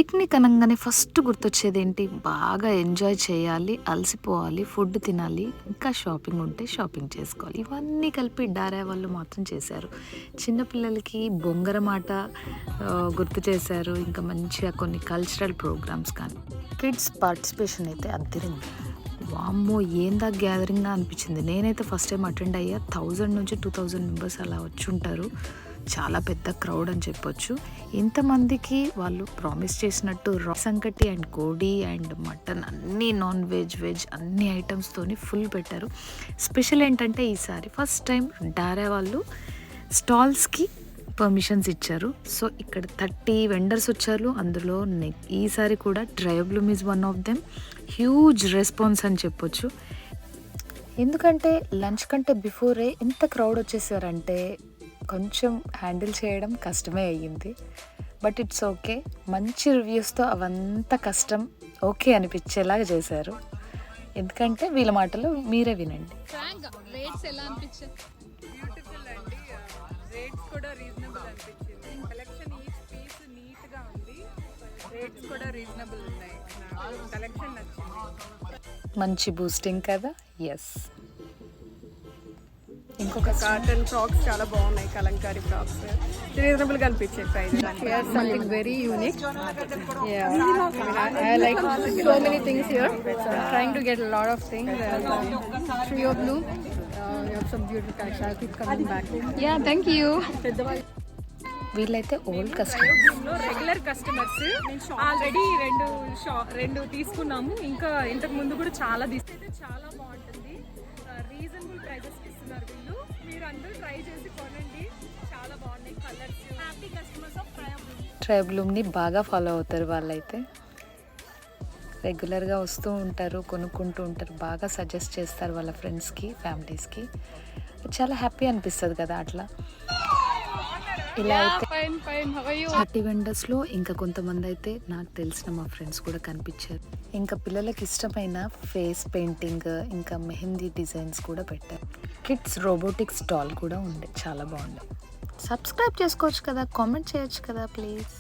Picnic అనగానే first గుర్తొచ్చేది ఏంటి? బాగా ఎంజాయ్ చేయాలి, అలసిపోవాలి, ఫుడ్ తినాలి, ఇంకా షాపింగ్ ఉంటే షాపింగ్ చేసుకోవాలి. ఇవన్నీ కలిపి డారా వాళ్ళు మాత్రం చేశారు. చిన్నపిల్లలకి బొంగరమాట గుర్తు చేశారు. ఇంకా మంచిగా కొన్ని కల్చరల్ ప్రోగ్రామ్స్ కానీ కిడ్స్ పార్టిసిపేషన్ అయితే అద్దిరింది. వామ్మో! ఏందా గ్యాదరింగ్‌గా అనిపించింది. నేనైతే ఫస్ట్ టైం అటెండ్ అయ్యా. 1000 నుంచి 2000 మెంబర్స్ అలా వచ్చుంటారు. చాలా పెద్ద క్రౌడ్ అని చెప్పొచ్చు. ఇంతమందికి వాళ్ళు ప్రామిస్ చేసినట్టు సంకటి అండ్ కోడి అండ్ మటన్ అన్నీ నాన్ వెజ్, వెజ్ అన్ని ఐటమ్స్తోని ఫుల్ పెట్టారు. స్పెషల్ ఏంటంటే ఈసారి ఫస్ట్ టైం డారా వాళ్ళు స్టాల్స్కి పర్మిషన్స్ ఇచ్చారు. సో ఇక్కడ 30 వెండర్స్ వచ్చారు. అందులో ఈసారి కూడా Trybloom is one of them. Huge response అని చెప్పొచ్చు. ఎందుకంటే లంచ్ కంటే బిఫోరే ఎంత క్రౌడ్ వచ్చేసారంటే కొంచెం హ్యాండిల్ చేయడం కష్టమే అయ్యింది. But it's okay. మంచి రివ్యూస్తో అవంతా కష్టం ఓకే అనిపించేలాగా చేశారు. ఎందుకంటే వీళ్ళ మాటలు మీరే వినండి. రేట్స్ ఎలా అనిపించాయి? బ్యూటిఫుల్ అండి. రేట్స్ కూడా రీజనబుల్ అనిపించింది. కలెక్షన్ ఈచ్ పీస్ నీట్ గా ఉంది. రేట్స్ కూడా రీజనబుల్ ఉన్నాయి. కలెక్షన్ నచ్చింది. మంచి బూస్టింగ్ కదా. ఎస్. ఇంకొక కాటన్ ఫ్రాక్స్ చాలా బాగున్నాయి. కలంకారీ ఫ్రాక్స్ రీజనబుల్ గా అనిపించాయి price. Something very unique. Yeah, I like so many things here. So I'm trying to get a lot of things. Trio Blue, you have some beautiful collection. I'll keep coming back. Yeah, thank you. వీళ్ళైతే old customers. Regular customers. Already రెండు తీసుకున్నాము. ఇంకా ఇంతకు ముందు కూడా చాలా తీసుకుంటే చాలా బాగుంటుంది. రీజనబుల్ ప్రైజెస్ ఇస్తున్నారు వీళ్ళు. మీరు అందరూ ట్రై చేసి కొనండి. చాలా బాగున్నాయి కలర్స్. హ్యాపీ కస్టమర్స్ ఆఫ్ ట్రయబ్లూమ్ని బాగా ఫాలో అవుతారు వాళ్ళైతే. రెగ్యులర్గా వస్తూ ఉంటారు, కొనుక్కుంటూ ఉంటారు, బాగా సజెస్ట్ చేస్తారు వాళ్ళ ఫ్రెండ్స్కి, ఫ్యామిలీస్కి. చాలా హ్యాపీ అనిపిస్తుంది కదా అట్లా. ఇలా అయితే 30 వెండర్స్లో ఇంకా కొంతమంది అయితే నాకు తెలిసిన మా ఫ్రెండ్స్ కూడా కనిపించారు. ఇంకా పిల్లలకి ఇష్టమైన ఫేస్ పెయింటింగ్, ఇంకా మెహందీ డిజైన్స్ కూడా పెట్టారు. కిడ్స్ రోబోటిక్ స్టాల్ కూడా ఉండే, చాలా బాగుండే. సబ్స్క్రైబ్ చేసుకోవచ్చు కదా, కామెంట్ చేయొచ్చు కదా ప్లీజ్.